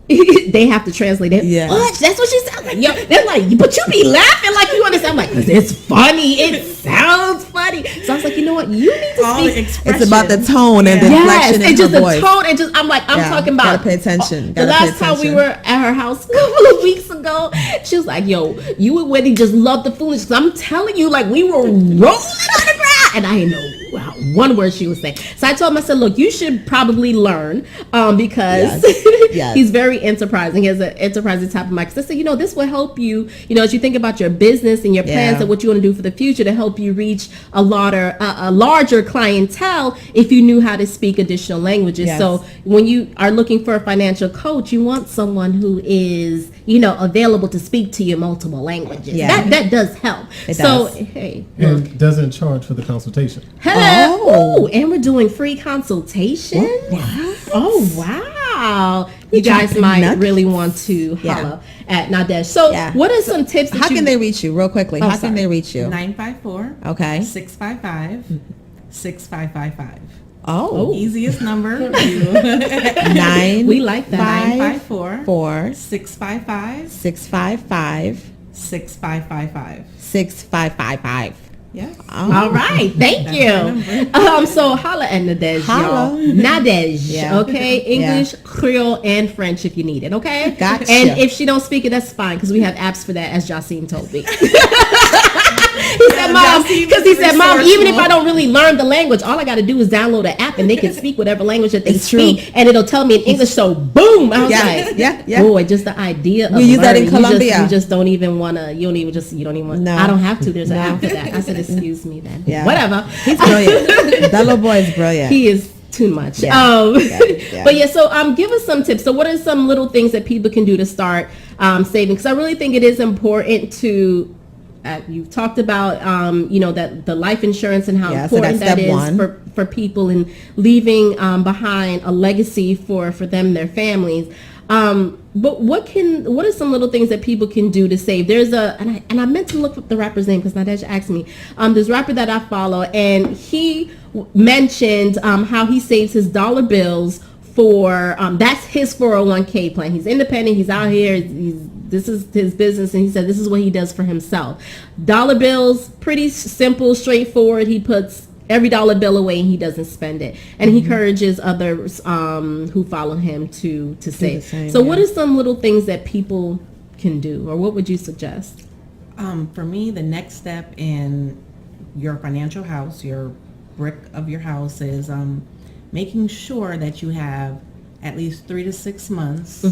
They have to translate it. Yeah. What? That's what she sounds like. Yo, they're like, but you be laughing like you understand. I'm like, 'cause it's funny. It sounds funny. So I was like, you know what? You need to speak. It's about the tone and the inflection in just her the voice. tone and just I'm talking about. Gotta pay attention. The last time we were at her house a couple of weeks ago, she was like, yo, you and Wendy just love the foolishness. 'Cause I'm telling you, like, we were rolling on the ground. And I didn't know one word she was saying. So I told him, I said, look, you should probably learn because he's very enterprising. He has an enterprising type of mind. Because I said, this will help you, as you think about your business and your plans and what you want to do for the future, to help you reach a larger clientele if you knew how to speak additional languages. Yes. So when you are looking for a financial coach, you want someone who is, available to speak to you multiple languages. Yeah. That does help. It so, does. hey. And doesn't charge for the consultation. Hello. Oh. Ooh, and we're doing free consultation. Oh, wow. You guys might really want to holler at Nadege. So what are some tips that How can they reach you real quickly? How can they reach you? 954 Okay. 655 6555. Oh. Easiest number. 9. We like that. 954 4 655 655 6555. 6555. Yes. Oh. All right, thank you. So holla at Nadege, y'all. Nadege, okay? English, Creole, and French if you need it, okay? Gotcha. And if she don't speak it, that's fine, because we have apps for that, as Jacine told me. He said, Mom, even if I don't really learn the language, all I got to do is download an app and they can speak whatever language that they speak, and it'll tell me in English. So boom, I was like, boy, just the idea of we use that in Colombia. You just don't even want to. You don't even want. No. I don't have to. There's an app for that. I said, excuse me then. Yeah. Whatever. He's brilliant. That little boy is brilliant. He is too much. But so give us some tips. So what are some little things that people can do to start saving? Because I really think it is important to. You've talked about, that the life insurance and how important that is for people, and leaving behind a legacy for them, their families. But what are some little things that people can do to save? There's and I meant to look up the rapper's name because Nadege asked me. This rapper that I follow, and he mentioned how he saves his dollar bills for that's his 401k plan. He's independent. He's out here. This is his business, and he said this is what he does for himself. Dollar bills, pretty simple, straightforward. He puts every dollar bill away and he doesn't spend it, and he encourages others who follow him to save. So what are some little things that people can do, or what would you suggest? For me, the next step in your financial house, your brick of your house, is making sure that you have at least 3 to 6 months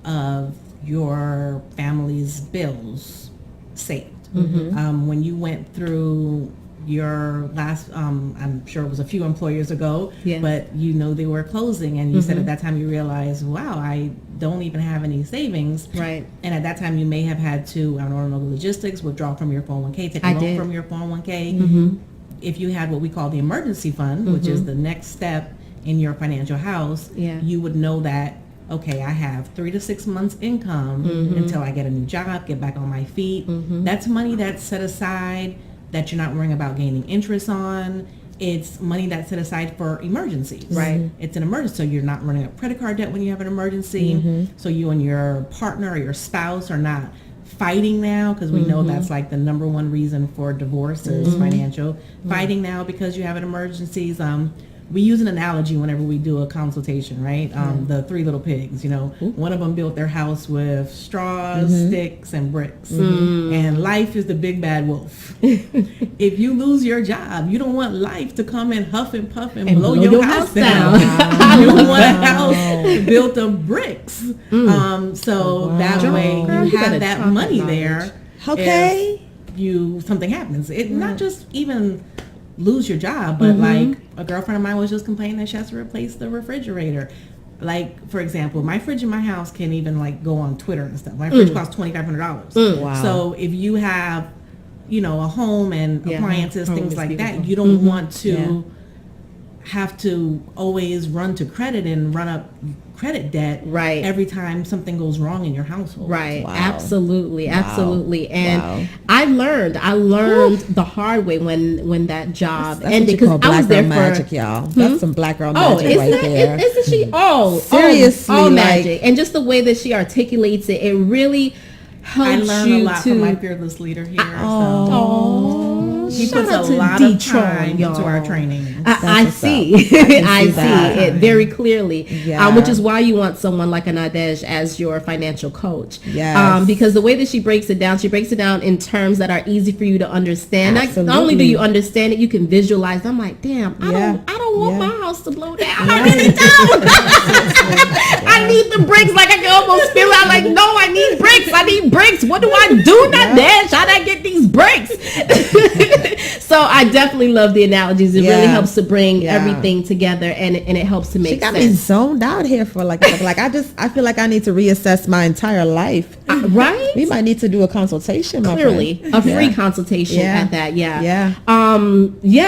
of your family's bills saved. When you went through your last, I'm sure it was a few employers ago, but they were closing, and you said at that time you realized, wow, I don't even have any savings. Right. And at that time you may have had to, I don't know the logistics, withdraw from your 401k, take a loan from your 401k. If you had what we call the emergency fund, which is the next step in your financial house, you would know that, okay, I have 3 to 6 months income until I get a new job, get back on my feet. That's money that's set aside that you're not worrying about gaining interest on. It's money that's set aside for emergencies. Right. It's an emergency, so you're not running up credit card debt when you have an emergency. So you and your partner or your spouse are not fighting now, because we know that's like the number one reason for divorce is financial. Fighting now because you have an emergencies. We use an analogy whenever we do a consultation, right? The 3 little pigs, one of them built their house with straws, sticks, and bricks. And life is the big bad wolf. If you lose your job, you don't want life to come and huff and puff and blow your house down. You want a house built of bricks. So that way you have that money there. Okay. If something happens. It not just even lose your job, but like a girlfriend of mine was just complaining that she has to replace the refrigerator. Like, for example, my fridge in my house can't even like go on Twitter and stuff. My fridge costs $2,500. Wow. So if you have, a home and appliances, things like that, you don't want to have to always run to credit and run up credit debt every time something goes wrong in your household. Right. Wow. Absolutely. Wow. Absolutely. And Wow. I learned the hard way when that job That's ended, what you call because I was black girl there for magic, y'all. That's some black girl Oh, magic right there. isn't she? Seriously, all like- magic. And just the way that she articulates it, it really helps I learned you a lot to. from my fearless leader here. He Shout puts out a to lot of Detrone, time y'all. into our training. I what's see. up. I see that. it very clearly, Yeah. which is why you want someone like a Nadege as your financial coach. Yes. Because the way that she breaks it down in terms that are easy for you to understand. Not only do Absolutely. you understand it, you can visualize. I'm like, damn, I don't want my house to blow down. I really don't. I need the bricks. Like I can almost feel it. I'm like, no, I need bricks. I need bricks. What do I do, Nadege? How do I get these bricks? So I definitely love the analogies. It really helps to bring everything together, and it helps to make She got sense. me zoned out here for like I feel like I need to reassess my entire life. Right? We might need to do a consultation. my Clearly, friend. a free consultation at that. Yeah.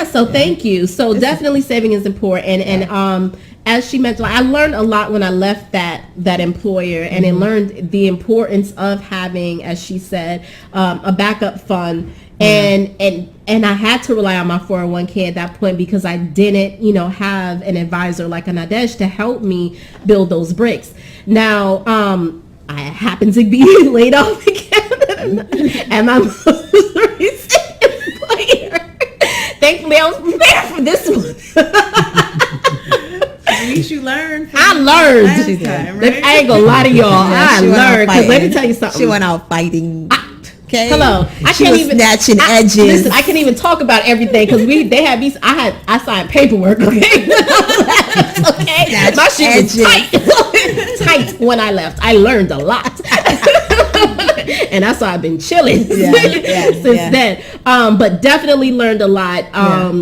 So thank you. So definitely saving is important, and as she mentioned, I learned a lot when I left that employer, and I learned the importance of having, as she said, a backup fund. And I had to rely on my 401k at that point, because I didn't, have an advisor like a Nadege to help me build those bricks. Now, I happened to be laid off again, and my most recent employer. Thankfully, I was prepared for this one. At least you learned. I learned. Last time, right? I ain't gonna lie to y'all. I she went out learned. 'Cause let me fighting. tell you something. She went out fighting. Okay. Hello. I She can't was even snatching edges. Listen, I can't even talk about everything, because they had me. I signed paperwork. Okay. Okay. My shit was tight when I left. I learned a lot. And that's why I've been chilling since then. But definitely learned a lot,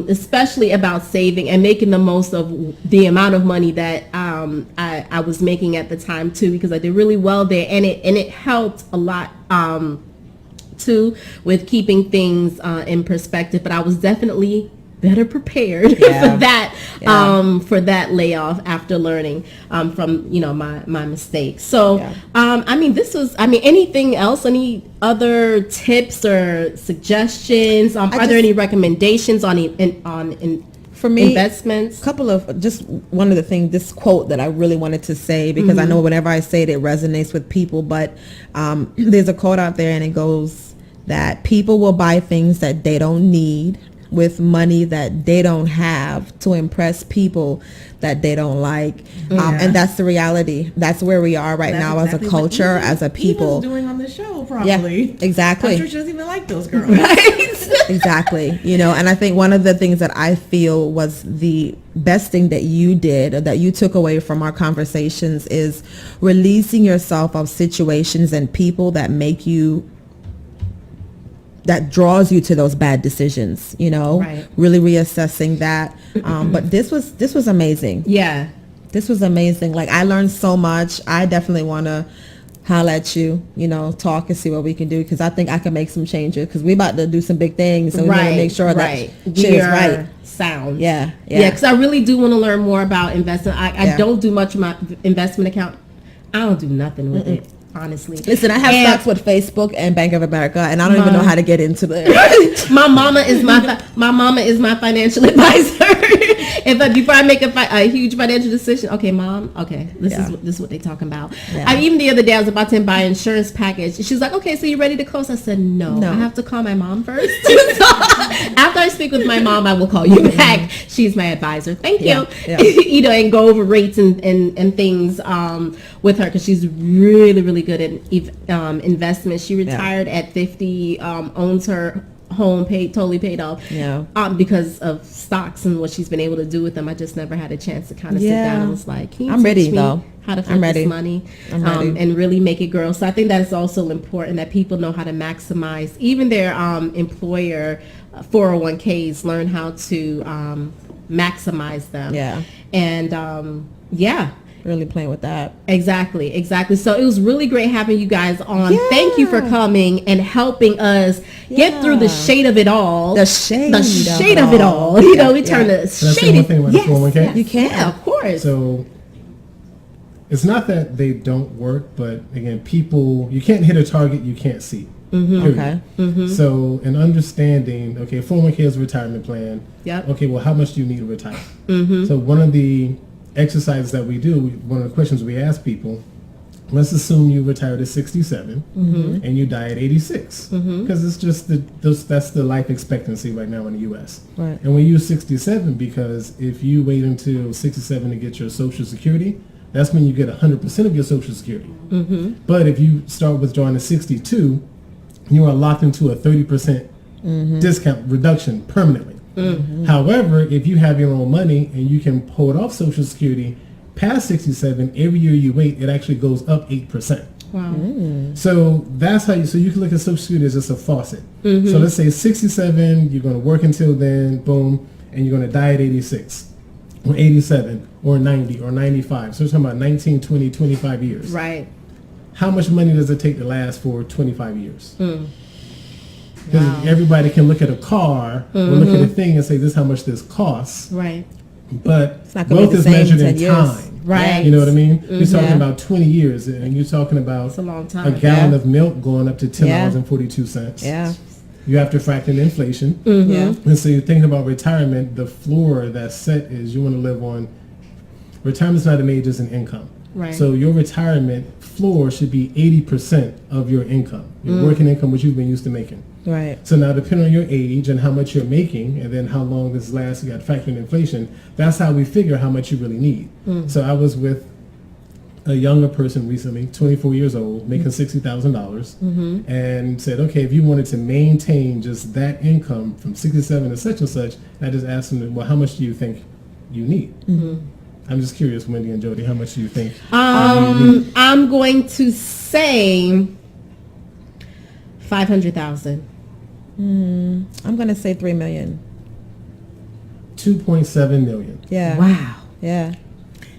especially about saving and making the most of the amount of money that I was making at the time too, because I did really well there, and it helped a lot too with keeping things in perspective. But I was definitely better prepared for that layoff after learning from my mistakes. So anything else, any other tips or suggestions, are there any recommendations for me, investments? Couple of, just one of the things, this quote that I really wanted to say, because I know whenever I say it resonates with people, but there's a quote out there, and it goes that people will buy things that they don't need with money that they don't have to impress people that they don't like. And that's the reality. That's where we are now as a culture, as a people. Eva's doing on the show, probably. Yeah, exactly. I'm sure she doesn't even like those girls. Right? Exactly. And I think one of the things that I feel was the best thing that you did, or that you took away from our conversations, is releasing yourself of situations and people that make you, that draws you to those bad decisions, Right. really reassessing that. But this was amazing. Yeah. This was amazing. Like, I learned so much. I definitely want to holler at you, talk and see what we can do, because I think I can make some changes, because we about to do some big things. So we want to make sure that shit is right. Sound. Yeah. Because I really do want to learn more about investment. I don't do much of my investment account. I don't do nothing with it, honestly. Listen, I have stocks with Facebook and Bank of America, and I don't even know how to get into it. My mama is my financial advisor. Before I make a huge financial decision, okay, mom, this is what they talking about. Yeah. Even the other day, I was about to buy an insurance package. She's like, okay, so you ready to close? I said, no, I have to call my mom first. So after I speak with my mom, I will call you back. She's my advisor. Thank you. Yeah. And go over rates and things with her, because she's really, really good at investments. She retired at 50, owns her home totally paid off because of stocks and what she's been able to do with them. I just never had a chance to kind of sit down and was like, can you I'm ready teach me though. how to flip this money, and really make it grow. So I think that is also important that people know how to maximize even their employer 401ks, learn how to maximize them. Yeah. And really playing with that. Exactly. So it was really great having you guys on. Yeah. Thank you for coming and helping us get through the shade of it all. The shade of it all. You know, we turn the shade. One thing about the 401k? You can. Yeah, of course. So it's not that they don't work, but again, people, you can't hit a target you can't see. Okay. So an understanding, 401k is a retirement plan. Yep. Okay, well, how much do you need to retire? So one of the exercises that we do, one of the questions we ask people, let's assume you retired at 67 and you die at 86, because it's just that's the life expectancy right now in the U.S. Right. And we use 67 because if you wait until 67 to get your Social Security, that's when you get 100% of your Social Security. But if you start withdrawing at 62, you are locked into a 30% discount reduction permanently. However, if you have your own money and you can pull it off Social Security past 67, every year you wait, it actually goes up 8%. Wow. So that's how you can look at Social Security as just a faucet. So let's say 67, you're going to work until then, boom, and you're going to die at 86 or 87 or 90 or 95. So we're talking about 19, 20, 25 years. Right. How much money does it take to last for 25 years? Because everybody can look at a car or look at a thing and say, this is how much this costs. Right. But wealth is measured in time. Right. You know what I mean? You're talking about 20 years, and you're talking about it's a long time. A gallon of milk going up to $10.42. Yeah. You have to factor in inflation. Yeah. And so you're thinking about retirement, the floor that's set is you want to live on, retirement's not an age, it's an income. Right. So your retirement floor should be 80% of your income, your working income, which you've been used to making. Right. So now, depending on your age and how much you're making, and then how long this lasts, you got to factor in inflation. That's how we figure how much you really need. So I was with a younger person recently, 24 years old, making $60,000, and said, okay, if you wanted to maintain just that income from 67 to such and such, I just asked them, well, how much do you think you need? I'm just curious, Wendy and Jodie, how much do you think you need? I'm going to say 500,000. I'm going to say 3 million. 2.7 million. Yeah. Wow. Yeah.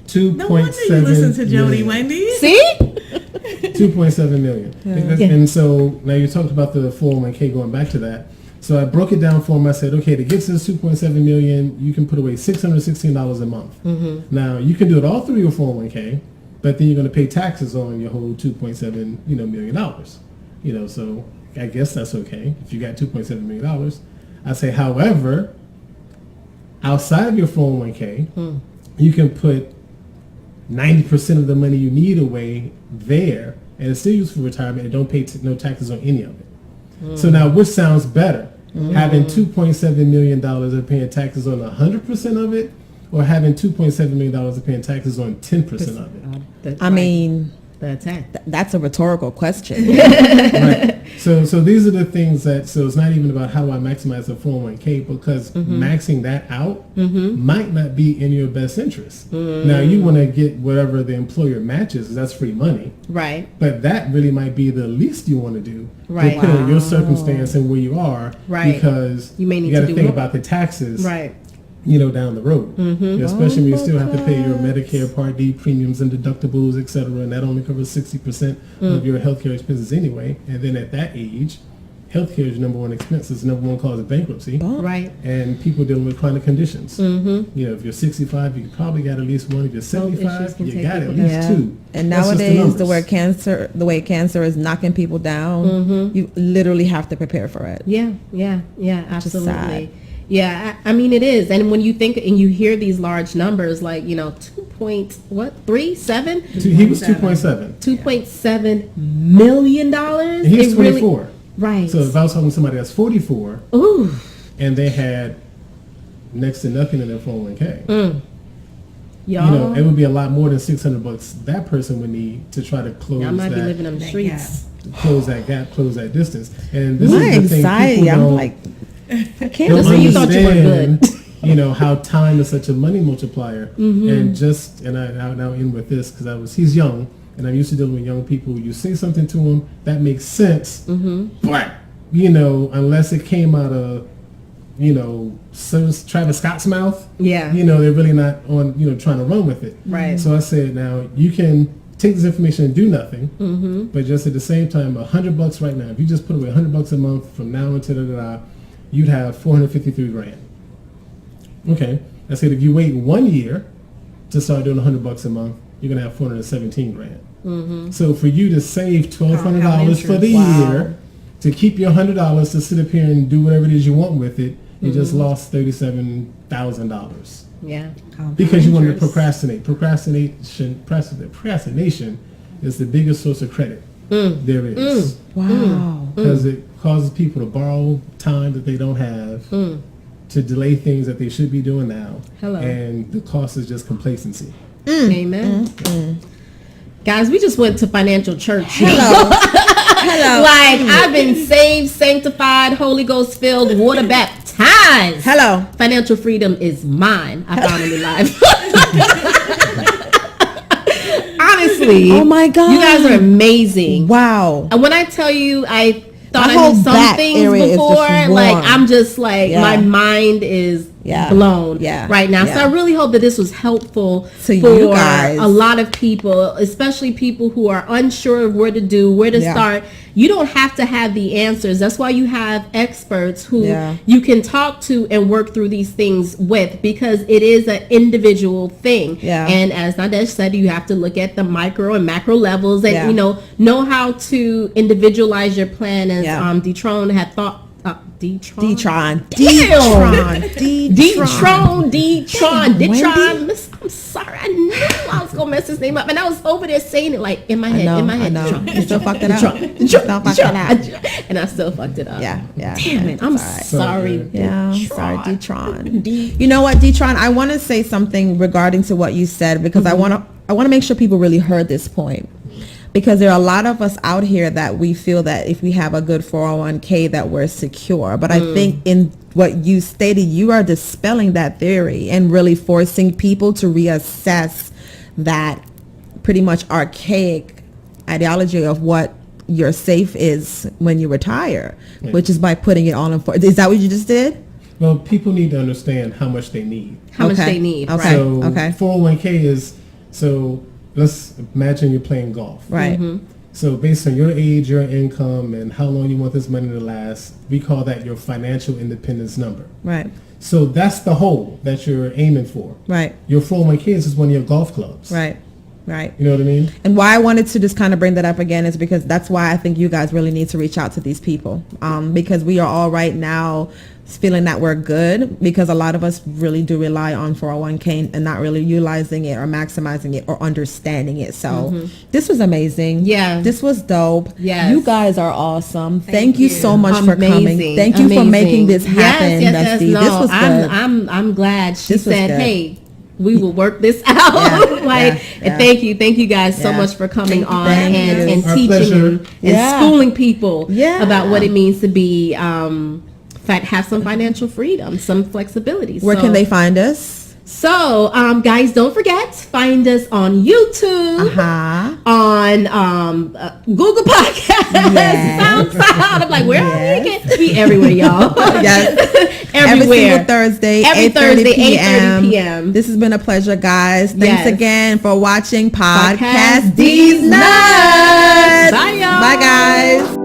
2.7 No wonder you listen to Jodie, Wendy. See? 2.7 million. And so now you talked about the 401k, going back to that. So I broke it down for him. I said, okay, to get to this 2.7 million, you can put away $616 a month. Now you can do it all through your 401k, but then you're going to pay taxes on your whole $2.7 million dollars. So I guess that's okay if you got $2.7 million. I say, however, outside of your 401k, you can put 90% of the money you need away there, and it's still used for retirement, and don't pay no taxes on any of it. So now, which sounds better? Having $2.7 million and paying taxes on 100% of it, or having $2.7 million and paying taxes on 10% of it? I mean, the that's a rhetorical question. Right. So these are the things that, so it's not even about how I maximize the 401k, because maxing that out might not be in your best interest. Now, you want to get whatever the employer matches, that's free money. Right. But that really might be the least you want to do, right, depending on your circumstance and where you are, right, because you may need got to think about the taxes, right, down the road, especially when you still have to pay your Medicare Part D premiums and deductibles, etc., and that only covers 60% of your healthcare expenses anyway. And then at that age, healthcare is number one expense. It's number one cause of bankruptcy, right, and people dealing with chronic conditions. If you're 65, you probably got at least one. If you're 75, you got at least two. And nowadays, the way cancer is knocking people down, you literally have to prepare for it. Yeah, absolutely. Yeah, I mean, it is. And when you think and you hear these large numbers, like, 3.7? He was 2.7. $2.7 million. And he's 24. Really, right. So if I was talking to somebody that's 44, and they had next to nothing in their 401k, it would be a lot more than $600 that person would need to try to close I might that. be living on the streets. Close that gap, close that distance. And this My is the anxiety. thing, I'm like, I can't Listen, you thought you were good. how time is such a money multiplier. And I'll end with this because he's young and I'm used to dealing with young people. You say something to them that makes sense, but unless it came out of Travis Scott's mouth, they're really not on trying to run with it. Right. So I said, now you can take this information and do nothing, but just at the same time, $100 right now. If you just put away $100 a month from now until you'd have $453,000. Okay, I said if you wait 1 year to start doing $100 a month, you're gonna have $417,000. So for you to save $1,200 for the year, to keep your $100 to sit up here and do whatever it is you want with it, you just lost $37,000. Yeah. Because you wanted to procrastinate. Procrastination is the biggest source of credit there is. Wow. Because it causes people to borrow time that they don't have, to delay things that they should be doing now. Hello. And the cost is just complacency. Amen. Guys, we just went to financial church. Hello. Like, I've been saved, sanctified, Holy Ghost filled, water baptized. Hello. Financial freedom is mine. I found it in life. Honestly. Oh my God. You guys are amazing. Wow. And when I tell you, I thought My I whole knew some back things area is just before. Like, warm. I'm just like, my mind is blown right now. So I really hope that this was helpful to for you guys. A lot of people, especially people who are unsure of where to start. You don't have to have the answers. That's why you have experts who you can talk to and work through these things with, because it is an individual thing. And as Nadege said, you have to look at the micro and macro levels and know how to individualize your plan, as Detrone had thought. Detrone. I'm sorry, I knew I was gonna mess his name up, and I was over there saying it like in my head. You still fucked it up. And I still fucked it up. Damn it. I'm sorry. Sorry, Detrone. You know what, Detrone? I want to say something regarding to what you said, because I want to make sure people really heard this point. Because there are a lot of us out here that we feel that if we have a good 401k that we're secure. But I think in what you stated, you are dispelling that theory and really forcing people to reassess that pretty much archaic ideology of what your safe is when you retire, which is by putting it all in. Is that what you just did? Well, people need to understand how much they need. Much they need. Okay. Right. So 401k is let's imagine you're playing golf. Right. So based on your age, your income, and how long you want this money to last, we call that your financial independence number. Right. So that's the hole that you're aiming for. Right. Your 401k is just one of your golf clubs. Right. Right. You know what I mean? And why I wanted to just kind of bring that up again is because that's why I think you guys really need to reach out to these people. Because we are all right now feeling that we're good, because a lot of us really do rely on 401k and not really utilizing it or maximizing it or understanding it. So this was amazing. Yeah. This was dope. Yes. You guys are awesome. Thank you so much for coming. Thank you Amazing. for making this happen, Dusty. No, this was good. I'm glad she said, good. hey, we will work this out. And thank you guys so much for coming on and teaching and schooling people about what it means to be have some financial freedom, some flexibility. Where can they find us? So, guys, don't forget, find us on YouTube, on Google Podcasts, SoundCloud. I'm like, where are we? We everywhere, y'all. Everywhere. Every single Thursday, 8:30 p.m. This has been a pleasure, guys. Thanks again for watching Podcast Deeznuts. Bye, y'all. Bye, guys.